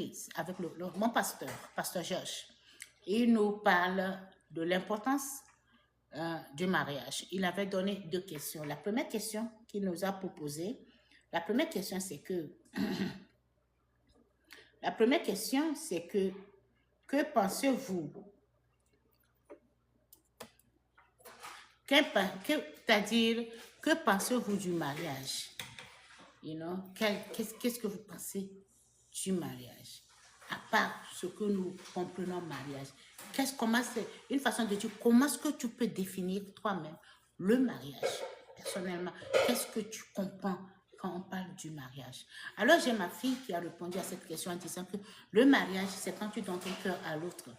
l'église avec mon pasteur, pasteur Georges. Il nous parle de l'importance du mariage. Il avait donné 2 questions. La première question qu'il nous a proposée, la première question c'est que que pensez-vous? C'est-à-dire, que pensez-vous du mariage? You know, qu'est-ce que vous pensez du mariage? À part ce que nous comprenons mariage. Comment c'est une façon de dire, comment est-ce que tu peux définir toi-même le mariage? Personnellement, qu'est-ce que tu comprends quand on parle du mariage? Alors, j'ai ma fille qui a répondu à cette question en disant que le mariage, c'est quand tu donnes ton cœur à l'autre.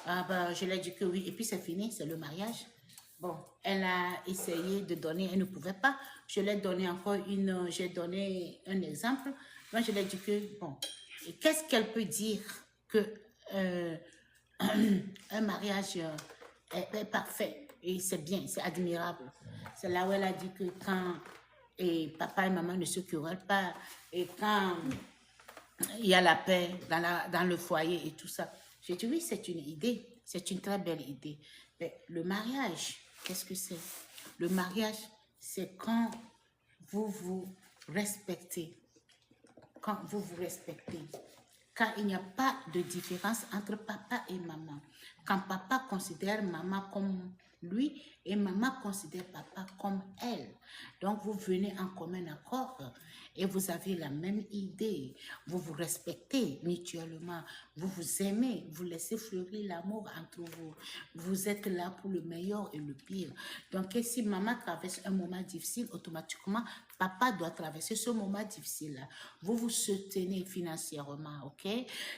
Ah ben, je lui ai dit que oui, et puis c'est fini, c'est le mariage. Bon, elle a essayé de donner, elle ne pouvait pas. Je l'ai donné j'ai donné un exemple. Moi, je lui ai dit que, bon, qu'est-ce qu'elle peut dire que un mariage est parfait et c'est bien, c'est admirable. C'est là où elle a dit que quand papa et maman ne se querellent pas et quand il y a la paix dans le foyer et tout ça. J'ai dit oui, c'est une idée, c'est une très belle idée. Mais le mariage, qu'est-ce que c'est? Le mariage, c'est quand vous vous respectez. Quand vous vous respectez. Quand il n'y a pas de différence entre papa et maman. Quand papa considère maman comme lui et maman considère papa comme elle. Donc, vous venez en commun accord et vous avez la même idée. Vous vous respectez mutuellement. Vous vous aimez. Vous laissez fleurir l'amour entre vous. Vous êtes là pour le meilleur et le pire. Donc, si maman traverse un moment difficile, automatiquement, papa doit traverser ce moment difficile-là. Vous vous soutenez financièrement, ok?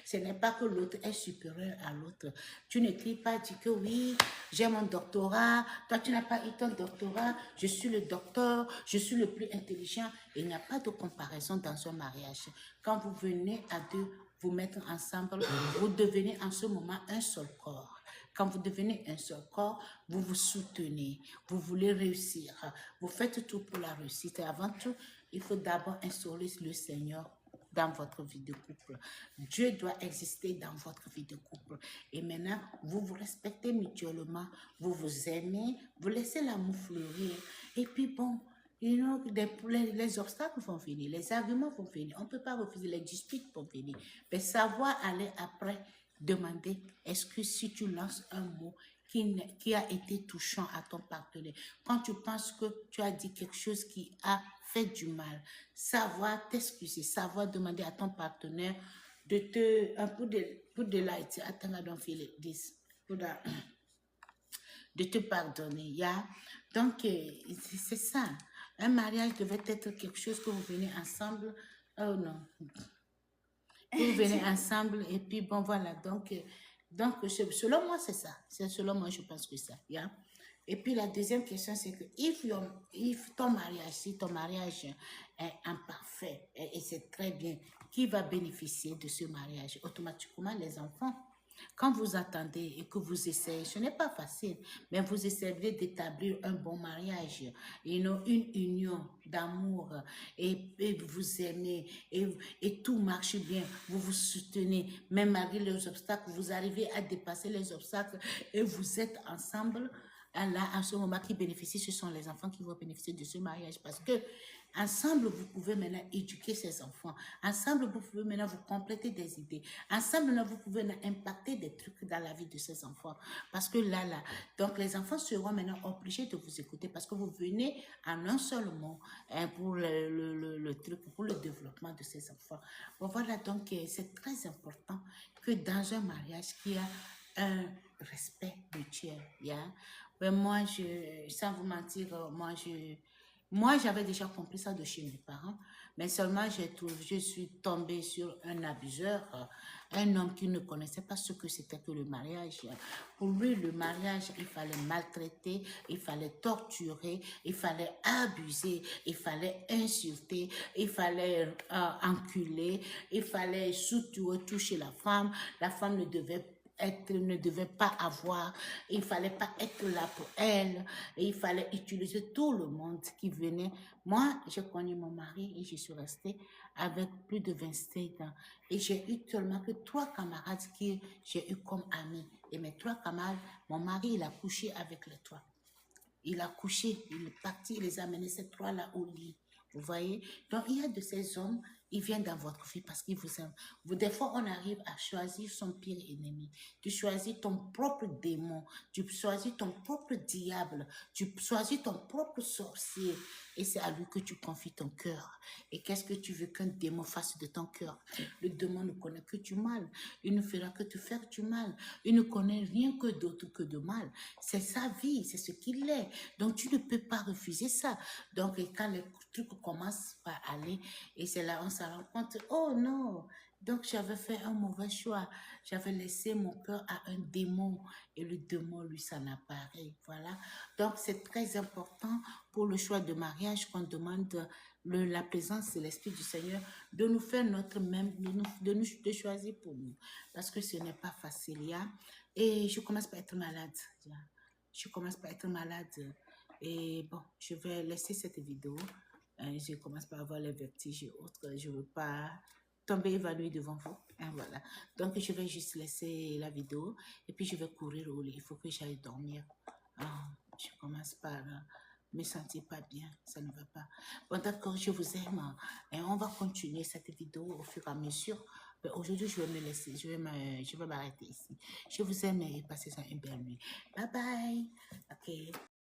Ce n'est pas que l'autre est supérieur à l'autre. Tu ne cries pas, dis que oui, j'ai mon doctorat, toi tu n'as pas eu ton doctorat, je suis le docteur, je suis le plus intelligent. Il n'y a pas de comparaison dans un mariage. Quand vous venez à deux vous mettre ensemble, vous devenez en ce moment un seul corps. Quand vous devenez un seul corps, vous vous soutenez, vous voulez réussir, vous faites tout pour la réussite. Et avant tout, il faut d'abord instaurer le Seigneur dans votre vie de couple. Dieu doit exister dans votre vie de couple. Et maintenant, vous vous respectez mutuellement, vous vous aimez, vous laissez l'amour fleurir. Et puis bon, you know, les obstacles vont venir, les arguments vont venir. On ne peut pas refuser, les disputes vont venir. Mais savoir aller après, demander, est-ce que si tu lances un mot qui a été touchant à ton partenaire, quand tu penses que tu as dit quelque chose qui a fait du mal, savoir t'excuser, savoir demander à ton partenaire de te, put the light, attends, I don't feel it, this, de te pardonner, yeah? Donc, c'est ça. Un mariage devait être quelque chose que vous venez ensemble, oh non, vous venez ensemble et puis bon voilà, donc selon moi c'est ça, selon moi je pense que ça, yeah? Et puis la deuxième question c'est que si ton mariage est imparfait et c'est très bien, qui va bénéficier de ce mariage? Automatiquement les enfants. Quand vous attendez et que vous essayez, ce n'est pas facile, mais vous essayez d'établir un bon mariage, une union d'amour et vous aimez et tout marche bien, vous vous soutenez, même malgré les obstacles, vous arrivez à dépasser les obstacles et vous êtes ensemble. Là, en ce moment, qui bénéficient, ce sont les enfants qui vont bénéficier de ce mariage parce que ensemble, vous pouvez maintenant éduquer ces enfants. Ensemble, vous pouvez maintenant vous compléter des idées. Ensemble, maintenant, vous pouvez impacter des trucs dans la vie de ces enfants. Parce que là, donc les enfants seront maintenant obligés de vous écouter parce que vous venez en un seul mot pour le truc, pour le développement de ces enfants. Bon, voilà, donc c'est très important que dans un mariage, qu'il y a un respect mutuel. Yeah? Ben, moi, sans vous mentir, moi, j'avais déjà compris ça de chez mes parents, mais seulement je suis tombée sur un abuseur, un homme qui ne connaissait pas ce que c'était que le mariage. Pour lui, le mariage, il fallait maltraiter, il fallait torturer, il fallait abuser, il fallait insulter, il fallait enculer, il fallait surtout toucher la femme ne devait ne devait pas avoir, il fallait pas être là pour elle, et il fallait utiliser tout le monde qui venait. Moi, j'ai connu mon mari et je suis restée avec plus de 27 ans. Et j'ai eu seulement que 3 camarades que j'ai eu comme amis. Et mes 3 camarades, mon mari, il a couché avec les 3. Il a couché, il est parti, il les a amenés ces 3-là au lit. Vous voyez? Donc, il y a de ces hommes, ils viennent dans votre vie parce qu'ils vous aiment. Des fois, on arrive à choisir son pire ennemi. Tu choisis ton propre démon. Tu choisis ton propre diable. Tu choisis ton propre sorcier. Et c'est à lui que tu confies ton cœur. Et qu'est-ce que tu veux qu'un démon fasse de ton cœur? Le démon ne connaît que du mal. Il ne fera que te faire du mal. Il ne connaît rien que d'autre que de mal. C'est sa vie, c'est ce qu'il est. Donc, tu ne peux pas refuser ça. Donc, quand les trucs commencent à aller, et c'est là on se rend compte, oh non, donc j'avais fait un mauvais choix. J'avais laissé mon cœur à un démon, et le démon, lui, s'en apparaît. Voilà. Donc, c'est très important pour le choix de mariage qu'on demande la présence de l'Esprit du Seigneur de nous faire notre même, de choisir pour nous. Parce que ce n'est pas facile. Et je commence par être malade. Je commence par être malade. Et bon, je vais laisser cette vidéo. Je commence par avoir les vertiges et autres. Je ne veux pas tomber évanoui devant vous. Et voilà. Donc, je vais juste laisser la vidéo et puis je vais courir au lit. Il faut que j'aille dormir. Je commence par me sentir pas bien. Ça ne va pas. Bon, d'accord, je vous aime. Et on va continuer cette vidéo au fur et à mesure. Aujourd'hui, je vais me laisser. Je vais m'arrêter ici. Je vous aime et passez une belle nuit. Bye bye. OK.